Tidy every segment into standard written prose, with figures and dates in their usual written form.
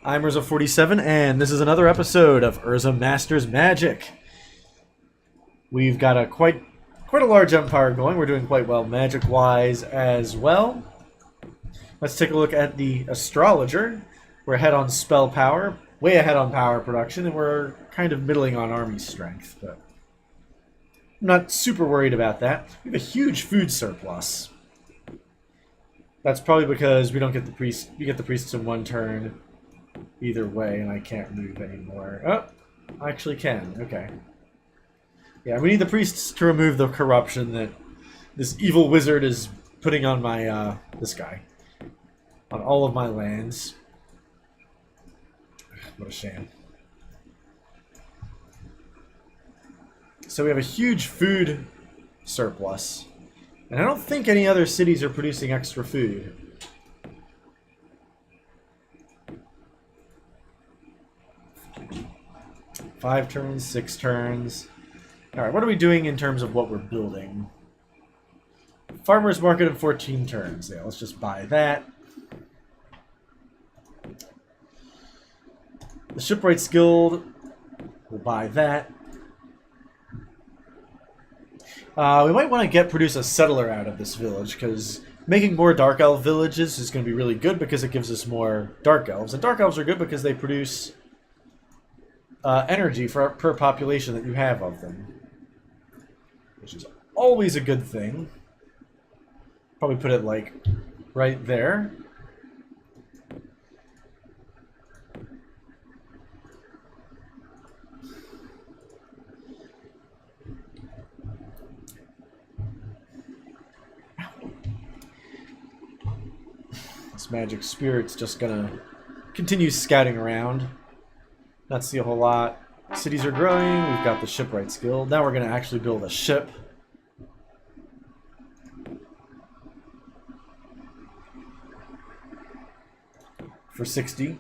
I'm Urza47, and this is another episode of Urza Masters Magic. We've got a quite a large empire going. We're doing quite well magic-wise as well. Let's take a look at the astrologer. We're ahead on spell power, way ahead on power production, and we're kind of middling on army strength, but I'm not super worried about that. We have a huge food surplus. That's probably because we don't get the priest. We get the priests in one turn either way, and I can't move anymore. Oh, I actually can. Okay. Yeah, we need the priests to remove the corruption that this evil wizard is putting on my this guy, on all of my lands. What a shame. So we have a huge food surplus. And I don't think any other cities are producing extra food. Five turns, 6 turns. Alright, what are we doing in terms of what we're building? Farmer's Market in 14 turns. Yeah, let's just buy that. The Shipwrights Guild, we'll buy that. We might want to produce a settler out of this village, because making more Dark Elf villages is going to be really good because it gives us more Dark Elves. And Dark Elves are good because they produce energy per population that you have of them, which is always a good thing. Probably put it like right there. This magic spirit's just gonna continue scouting around. Not see a whole lot. Cities are growing. We've got the Shipwrights Guild. Now we're gonna actually build a ship. For 60.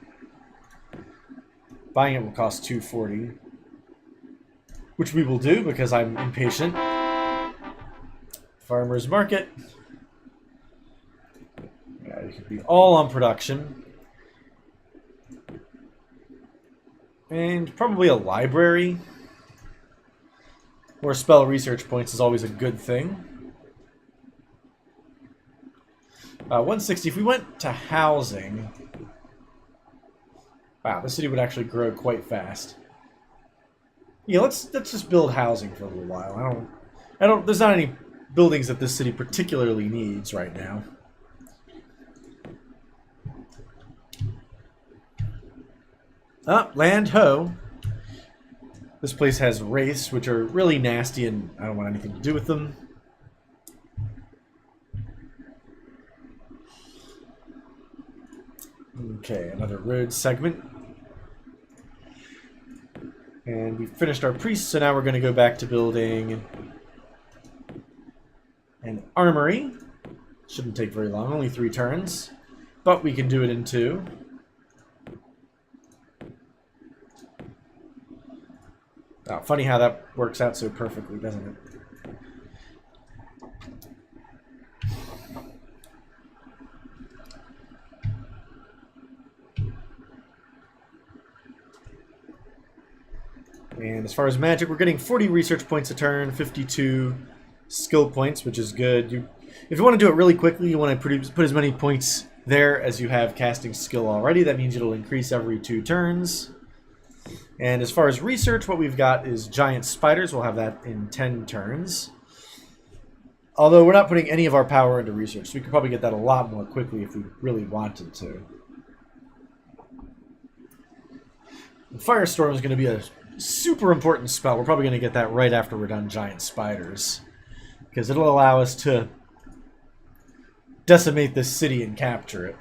Buying it will cost 240. Which we will do because I'm impatient. Farmer's Market. Yeah, you could be all on production. And probably a library. More spell research points is always a good thing. 160. If we went to housing... Wow, the city would actually grow quite fast. Yeah, let's just build housing for a little while. There's not any buildings that this city particularly needs right now. Land ho. This place has wraiths, which are really nasty, and I don't want anything to do with them. Okay, another road segment. And we finished our priests, so now we're going to go back to building an armory. Shouldn't take very long, only 3 turns. But we can do it in 2. Oh, funny how that works out so perfectly, doesn't it? And as far as magic, we're getting 40 research points a turn, 52 skill points, which is good. If you want to do it really quickly, you want to put as many points there as you have casting skill already. That means it'll increase every 2 turns. And as far as research, what we've got is giant spiders. We'll have that in 10 turns. Although we're not putting any of our power into research, so we could probably get that a lot more quickly if we really wanted to. Firestorm is going to be a super important spell. We're probably going to get that right after we're done giant spiders, because it'll allow us to decimate this city and capture it.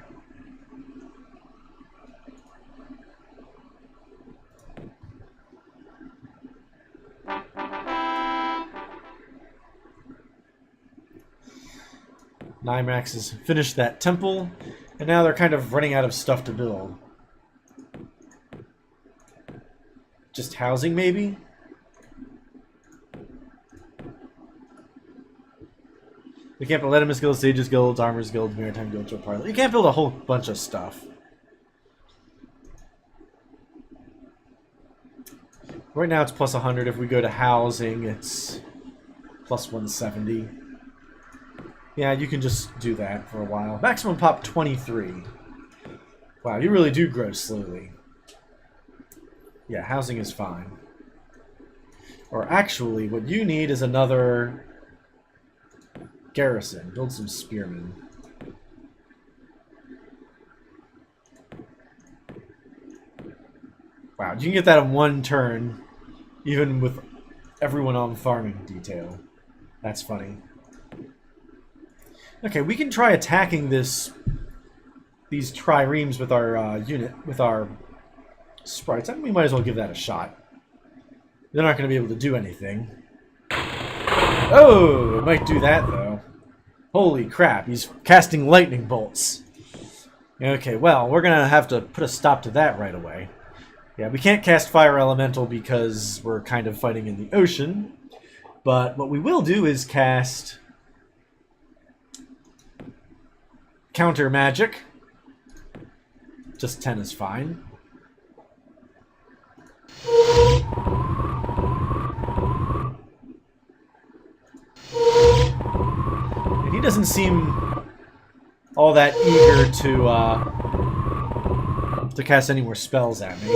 Nymax has finished that temple, and now they're kind of running out of stuff to build. Just housing, maybe? You can't build Letimus Guild, Sages Guilds, Armors Guild, Maritime Guild, or Parliament. You can't build a whole bunch of stuff. Right now it's plus 100. If we go to housing, it's plus 170. Yeah, you can just do that for a while. Maximum pop 23. Wow, you really do grow slowly. Yeah, housing is fine. Or actually, what you need is another garrison. Build some spearmen. Wow, you can get that in one turn, even with everyone on farming detail. That's funny. Okay, we can try attacking these triremes with our unit, with our sprites. I mean, we might as well give that a shot. They're not going to be able to do anything. Oh, it might do that, though. Holy crap, he's casting lightning bolts. Okay, well, we're going to have to put a stop to that right away. Yeah, we can't cast Fire Elemental because we're kind of fighting in the ocean. But what we will do is cast Counter Magic. Just 10 is fine. And he doesn't seem all that eager to cast any more spells at me.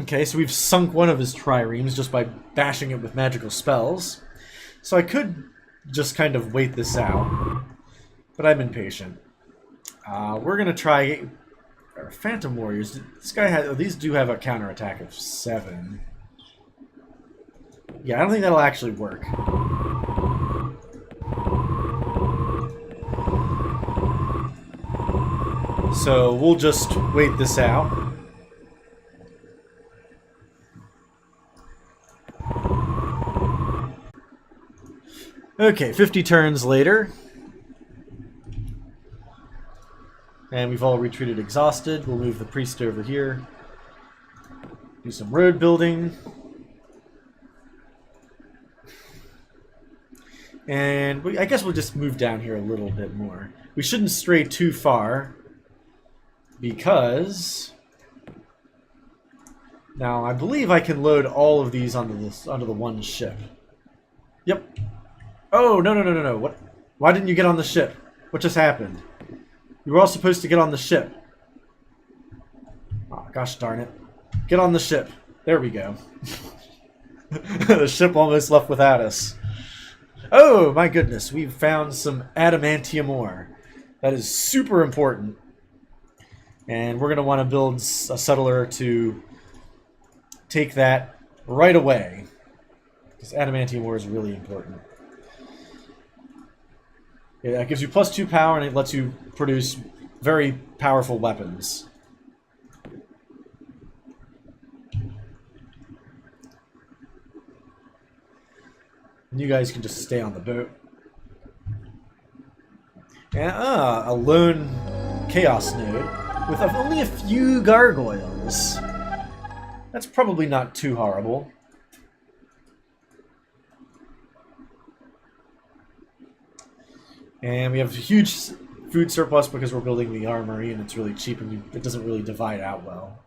Okay, so we've sunk one of his triremes just by bashing it with magical spells. So I could just kind of wait this out, but I'm impatient. We're gonna try Phantom Warriors. This guy has. Oh, these do have a counterattack of 7. Yeah, I don't think that'll actually work. So we'll just wait this out. Okay, 50 turns later. And we've all retreated exhausted. We'll move the priest over here. Do some road building. And I guess we'll just move down here a little bit more. We shouldn't stray too far, because now I believe I can load all of these onto the one ship. Yep. Oh, no. What? Why didn't you get on the ship? What just happened? You were all supposed to get on the ship. Oh, gosh darn it. Get on the ship. There we go. The ship almost left without us. Oh, my goodness. We've found some adamantium ore. That is super important. And we're going to want to build a settler to take that right away. Because adamantium ore is really important. It gives you +2 power, and it lets you produce very powerful weapons. And you guys can just stay on the boat. And, a lone chaos node with only a few gargoyles. That's probably not too horrible. And we have a huge food surplus because we're building the armory, and it's really cheap, and it doesn't really divide out well.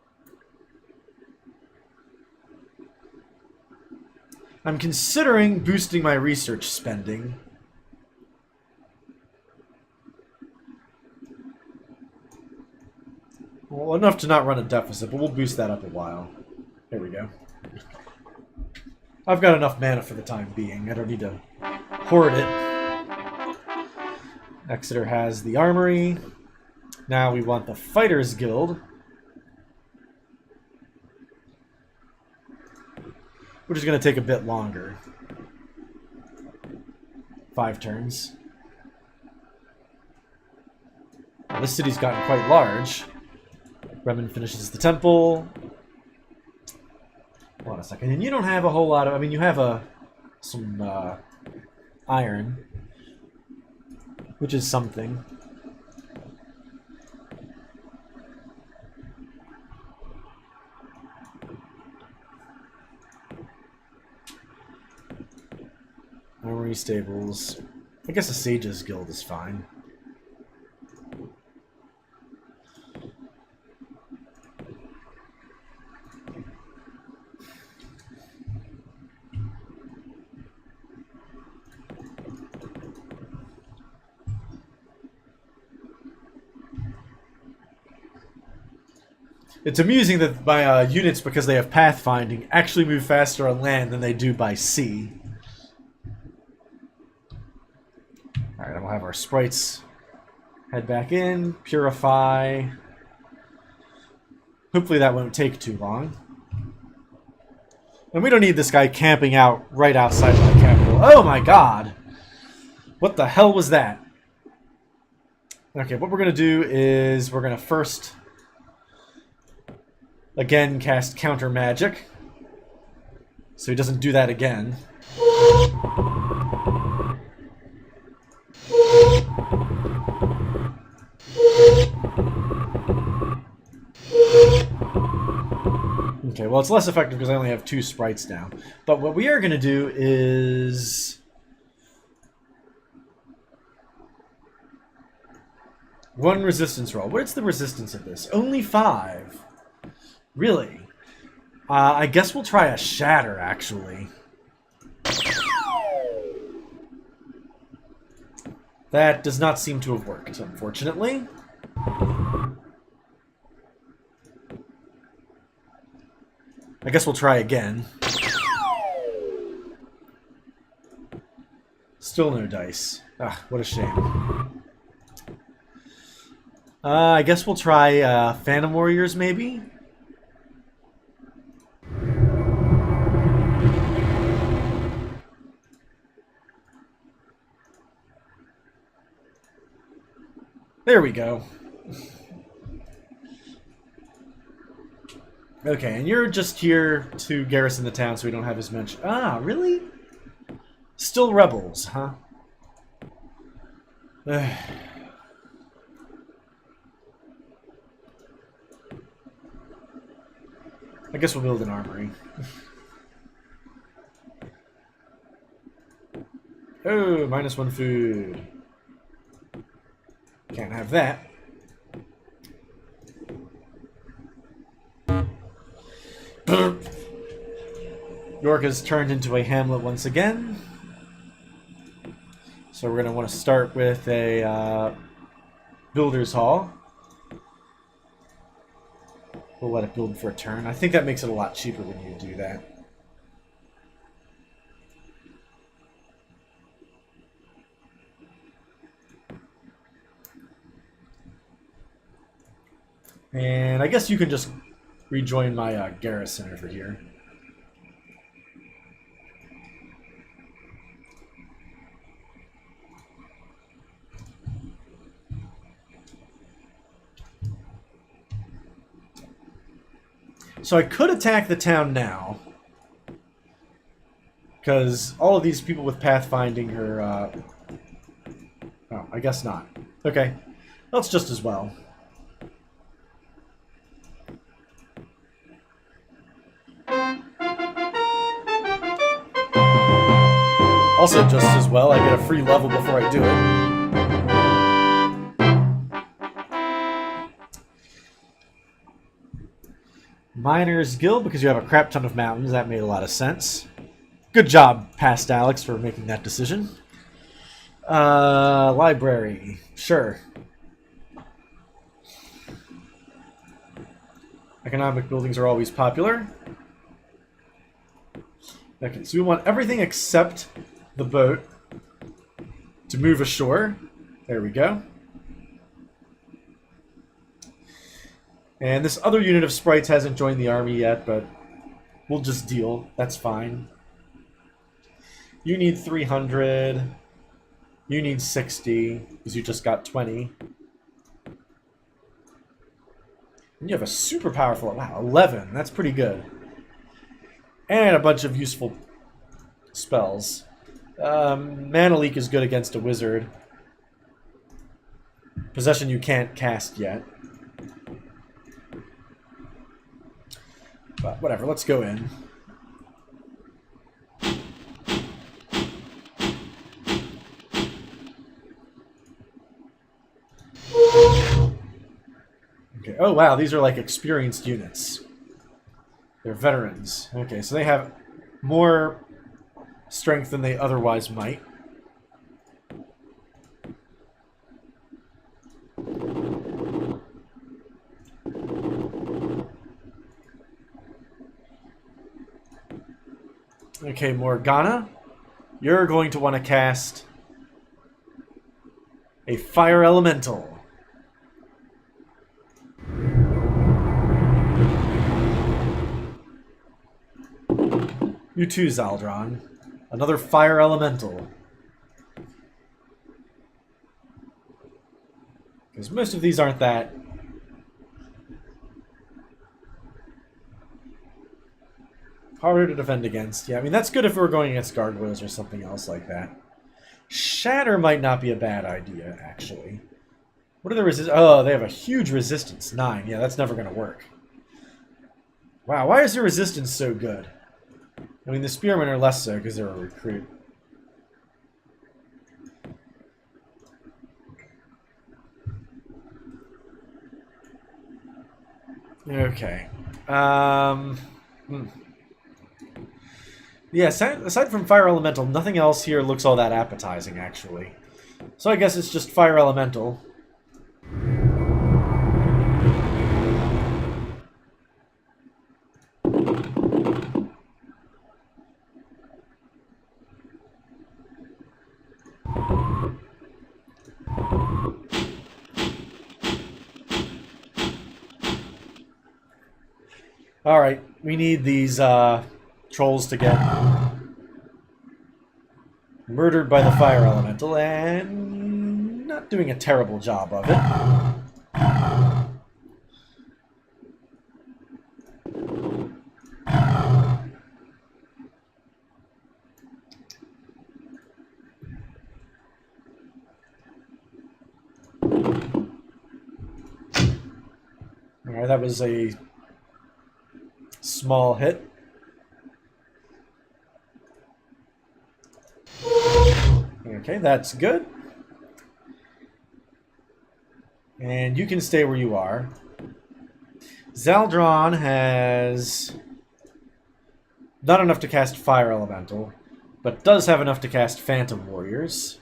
I'm considering boosting my research spending. Well, enough to not run a deficit, but we'll boost that up a while. There we go. I've got enough mana for the time being. I don't need to hoard it. Exeter has the armory. Now we want the Fighters Guild, which is going to take a bit longer. 5 turns. Now, this city's gotten quite large. Bremen finishes the temple. Hold on a second. And you don't have a whole lot of... I mean, you have some iron, which is something. Armory stables. I guess a Sage's Guild is fine. It's amusing that my units, because they have pathfinding, actually move faster on land than they do by sea. Alright, and we'll have our sprites head back in, purify. Hopefully that won't take too long. And we don't need this guy camping out right outside of the capital. Oh my god! What the hell was that? Okay, what we're going to do is we're going to first, again, cast counter magic. So he doesn't do that again. Okay, well, it's less effective because I only have 2 sprites now. But what we are going to do is... one resistance roll. What's the resistance of this? Only 5. Really? I guess we'll try a shatter, actually. That does not seem to have worked, unfortunately. I guess we'll try again. Still no dice. Ah, what a shame. I guess we'll try Phantom Warriors, maybe? There we go. Okay, and you're just here to garrison the town so we don't have as much... Ah, really? Still rebels, huh? I guess we'll build an armory. Oh, -1 food. Can't have that. York has turned into a hamlet once again. So we're going to want to start with a builder's hall. We'll let it build for a turn. I think that makes it a lot cheaper when you do that. And I guess you can just rejoin my garrison over here. So I could attack the town now, because all of these people with pathfinding are... oh, I guess not. Okay, that's just as well. Also just as well, I get a free level before I do it. Miners Guild, because you have a crap ton of mountains. That made a lot of sense. Good job, past Alex, for making that decision. Library. Sure. Economic buildings are always popular. Okay, so we want everything except the boat to move ashore. There we go. And this other unit of sprites hasn't joined the army yet, but we'll just deal. That's fine. You need 300. You need 60, because you just got 20. And you have a super powerful... wow, 11. That's pretty good. And a bunch of useful spells. Mana Leak is good against a wizard. Possession you can't cast yet. But whatever, let's go in. Okay. Oh wow, these are like experienced units. They're veterans. Okay, so they have more strength than they otherwise might. Okay, Morgana, you're going to want to cast a Fire Elemental. You too, Zaldron. Another Fire Elemental. Because most of these aren't that harder to defend against. Yeah, I mean, that's good if we were going against gargoyles or something else like that. Shatter might not be a bad idea, actually. What are the resist? Oh, they have a huge resistance. 9. Yeah, that's never going to work. Wow, why is their resistance so good? I mean, the Spearmen are less so because they're a recruit. Okay. Yeah, aside from Fire Elemental, nothing else here looks all that appetizing, actually. So I guess it's just Fire Elemental. Alright, we need these trolls to get murdered by the Fire Elemental, and not doing a terrible job of it. Alright, that was a small hit. Okay, that's good. And you can stay where you are. Zaldron has not enough to cast Fire Elemental, but does have enough to cast Phantom Warriors.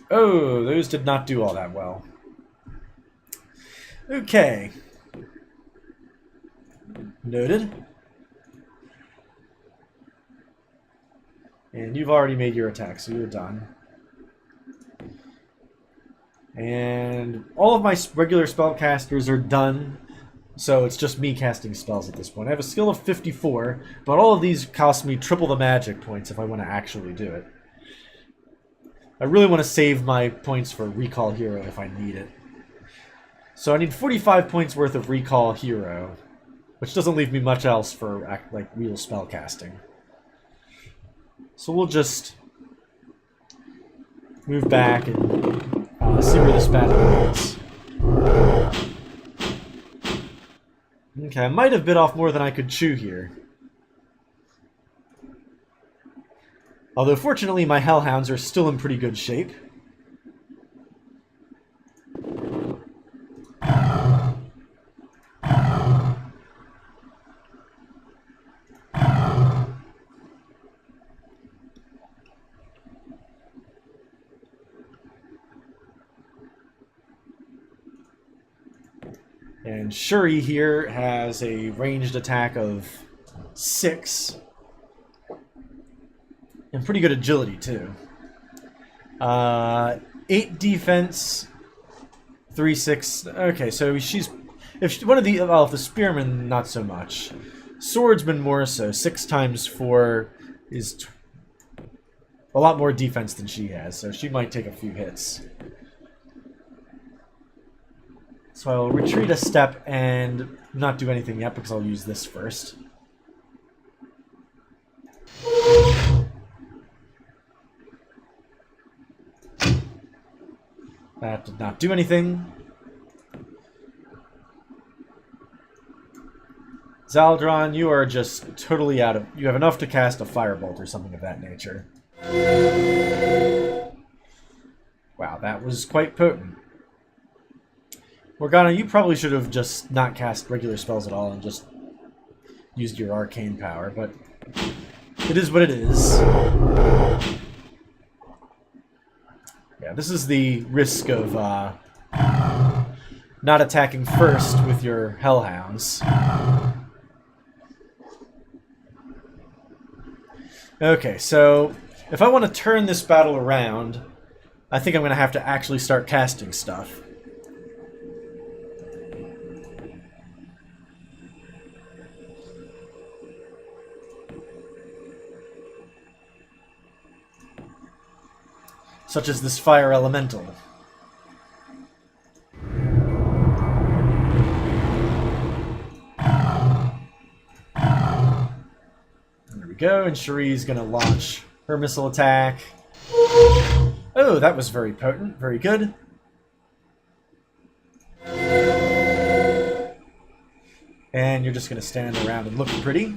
Oh, those did not do all that well. Okay. Noted. And you've already made your attack, so you're done. And all of my regular spellcasters are done, so it's just me casting spells at this point. I have a skill of 54, but all of these cost me triple the magic points if I want to actually do it. I really want to save my points for Recall Hero if I need it. So I need 45 points worth of Recall Hero, which doesn't leave me much else for like real spell casting. So we'll just move back and see where this battle is. Okay, I might have bit off more than I could chew here. Although, fortunately, my Hellhounds are still in pretty good shape. And Shuri here has a ranged attack of 6. And pretty good agility, too. 8 defense, 3, 6. Okay, so she's... If the Spearman, not so much. Swordsman more so. 6 times 4 is a lot more defense than she has, so she might take a few hits. So I'll retreat a step and not do anything yet because I'll use this first. That did not do anything. Zaldron, you are just totally out of... You have enough to cast a firebolt or something of that nature. Wow, that was quite potent. Morgana, you probably should have just not cast regular spells at all and just used your arcane power, but it is what it is. Yeah, this is the risk of not attacking first with your hellhounds. Okay, so if I want to turn this battle around, I think I'm going to have to actually start casting stuff. Such as this fire elemental. There we go, and Cherie's going to launch her missile attack. Oh, that was very potent. Very good. And you're just going to stand around and look pretty.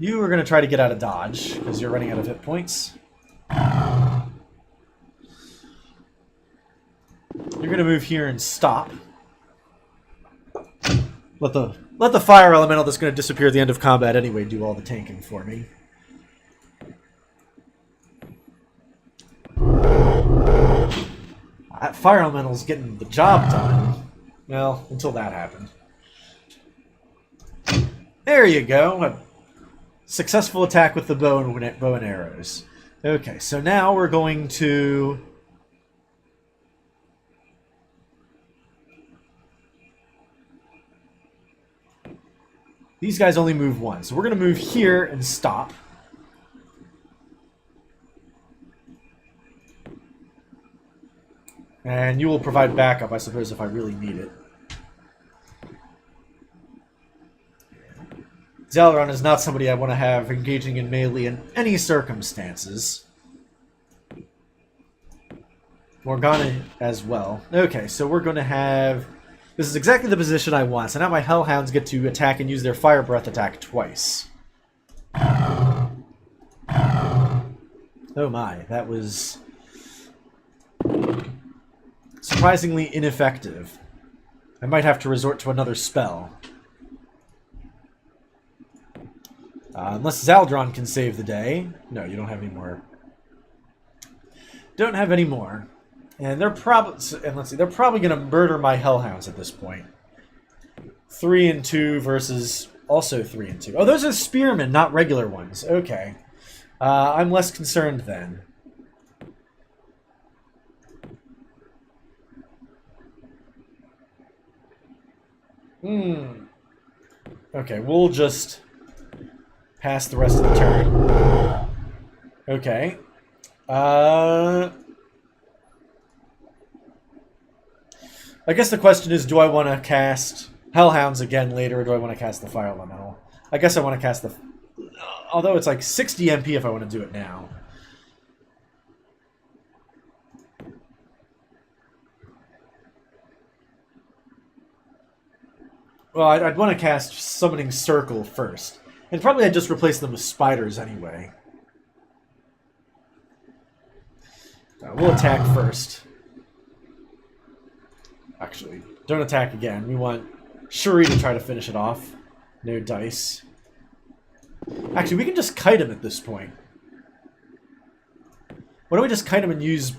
You are going to try to get out of dodge, because you're running out of hit points. You're going to move here and stop. Let the fire elemental that's going to disappear at the end of combat anyway do all the tanking for me. That fire elemental's getting the job done. Well, until that happened. There you go. A successful attack with the bow and arrows. Okay, so now we're going to... These guys only move once, so we're going to move here and stop. And you will provide backup, I suppose, if I really need it. Zalaron is not somebody I want to have engaging in melee in any circumstances. Morgana as well. Okay, so we're going to have... This is exactly the position I want. So now my Hellhounds get to attack and use their Fire Breath attack twice. Oh my, that was surprisingly ineffective. I might have to resort to another spell. Unless Zaldron can save the day. No, you don't have any more. Don't have any more. And they're probably, and let's see, they're probably going to murder my Hellhounds at this point. 3 and 2 versus also 3 and 2. Oh, those are spearmen, not regular ones. Okay. I'm less concerned then. Okay, we'll just pass the rest of the turn. Okay. I guess the question is, do I want to cast Hellhounds again later, or do I want to cast the Fire Elemental? I guess I want to cast the... Although it's like 60 MP if I want to do it now. Well, I'd want to cast Summoning Circle first. And probably I'd just replace them with spiders anyway. We'll attack first. Actually, don't attack again. We want Shuri to try to finish it off. No dice. Actually, we can just kite him at this point. Why don't we just kite him and use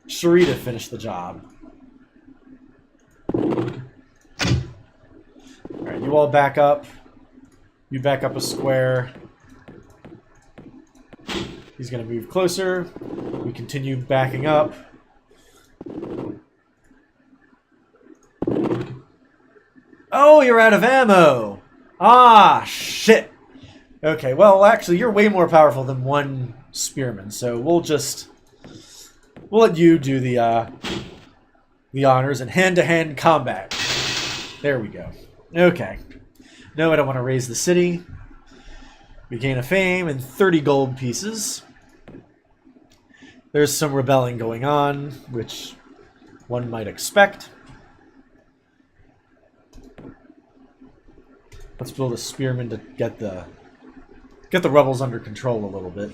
Shuri to finish the job? Alright, you all back up. You back up a square. He's going to move closer. We continue backing up. Oh, you're out of ammo! Ah, shit! Okay, well, actually, you're way more powerful than one spearman, so we'll let you do the honors and hand-to-hand combat. There we go. Okay. No, I don't want to raise the city. We gain a fame and 30 gold pieces. There's some rebelling going on, which one might expect. Let's build a spearman to get the rebels under control a little bit.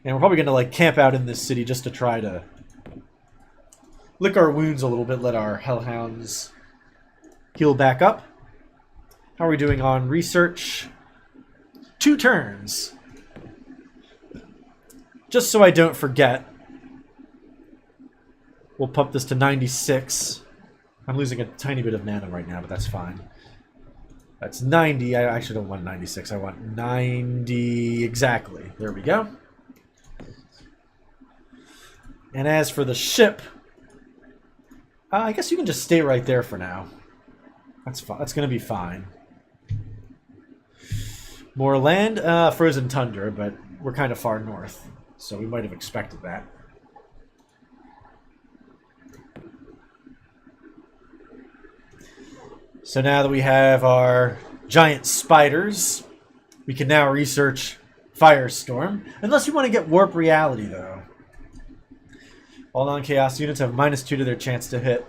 And we're probably going to like camp out in this city just to try to lick our wounds a little bit, let our Hellhounds heal back up. How are we doing on research? 2 turns. Just so I don't forget, We'll pump this to 96. I'm losing a tiny bit of mana right now, but that's fine. That's 90. I actually don't want 96. I want 90 exactly. There we go. And as for the ship, I guess you can just stay right there for now. That's fine. That's going to be fine. More land? Frozen tundra, but we're kind of far north, so we might have expected that. So now that we have our giant spiders, we can now research Firestorm. Unless you want to get Warp Reality, though. All non-chaos units have -2 to their chance to hit.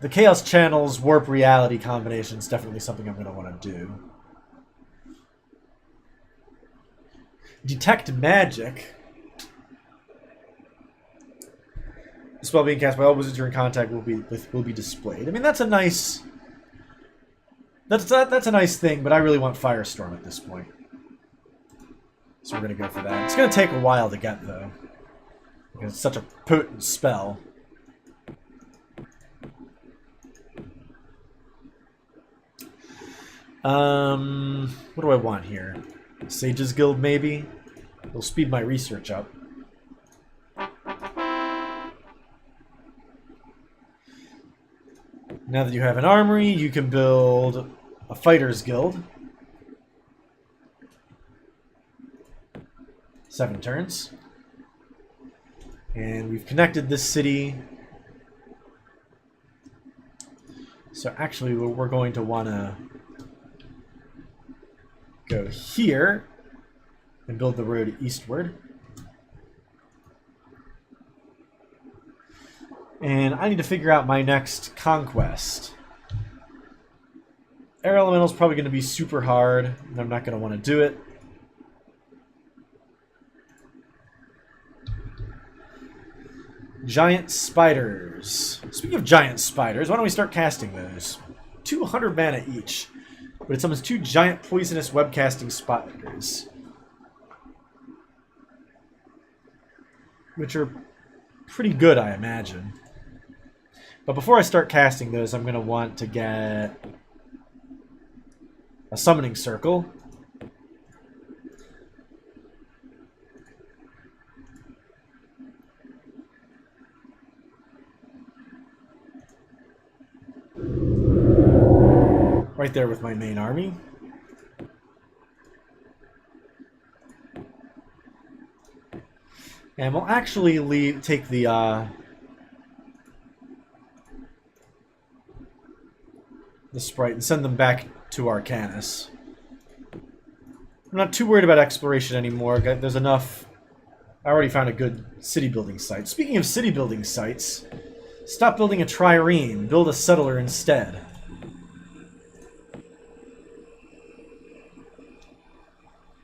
The Chaos Channel's Warp Reality combination is definitely something I'm going to want to do. Detect Magic. The spell being cast by all wizards you're in contact will be displayed. I mean, that's a nice... That's a nice thing, but I really want Firestorm at this point. So we're going to go for that. It's going to take a while to get, though. Because it's such a potent spell. What do I want here? Sage's Guild, maybe? It'll speed my research up. Now that you have an armory, you can build a Fighter's Guild. 7 turns. And we've connected this city. So actually, we're going to want to go here and build the road eastward. And I need to figure out my next conquest. Air Elemental is probably going to be super hard, and I'm not going to want to do it. Giant spiders. Speaking of giant spiders, why don't we start casting those? 200 mana each. But it summons 2 giant poisonous webcasting spiders. Which are pretty good, I imagine. But before I start casting those, I'm going to want to get a summoning circle. Right there with my main army. And we'll actually take the sprite and send them back to Arcanus. I'm not too worried about exploration anymore. There's enough. I already found a good city building site. Speaking of city building sites, stop building a trireme. Build a settler instead.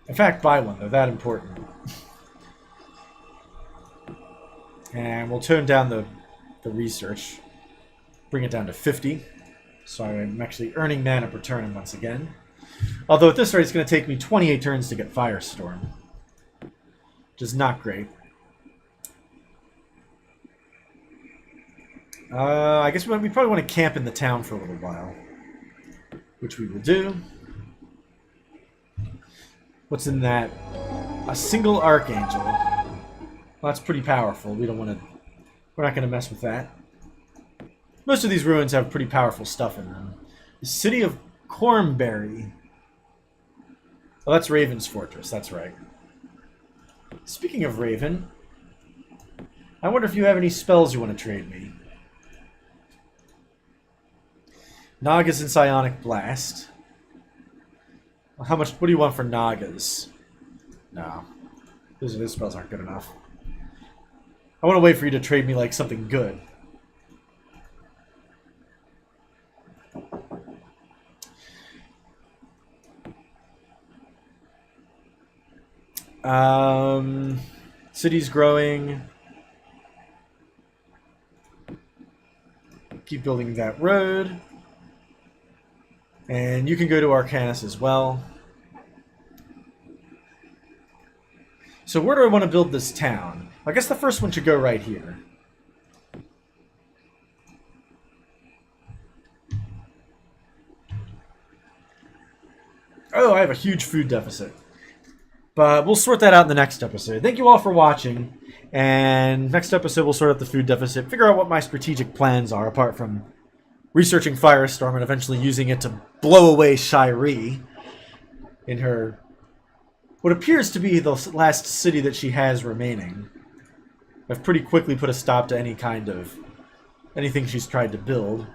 In fact, buy one. They're that important. And we'll tone down the research. Bring it down to 50. So I'm actually earning mana per turn once again. Although at this rate, it's going to take me 28 turns to get Firestorm. Which is not great. I guess we probably want to camp in the town for a little while. Which we will do. What's in that? A single Archangel. Well, that's pretty powerful. We don't want to... We're not going to mess with that. Most of these ruins have pretty powerful stuff in them. The City of Cornberry. Oh, that's Raven's Fortress. That's right. Speaking of Raven, I wonder if you have any spells you want to trade me. Nagas and Psionic Blast. How much? What do you want for Nagas? No. Those spells aren't good enough. I want to wait for you to trade me like something good. City's growing. Keep building that road. And you can go to Arcanus as well. So where do I want to build this town? I guess the first one should go right here. Oh, I have a huge food deficit. But we'll sort that out in the next episode. Thank you all for watching. And next episode, we'll sort out the food deficit, figure out what my strategic plans are, apart from researching Firestorm and eventually using it to blow away Shiree in her... what appears to be the last city that she has remaining. I've pretty quickly put a stop to any kind of... anything she's tried to build.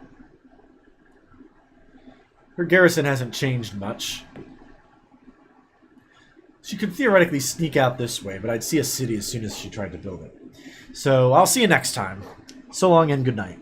Her garrison hasn't changed much. She could theoretically sneak out this way, but I'd see a city as soon as she tried to build it. So I'll see you next time. So long and good night.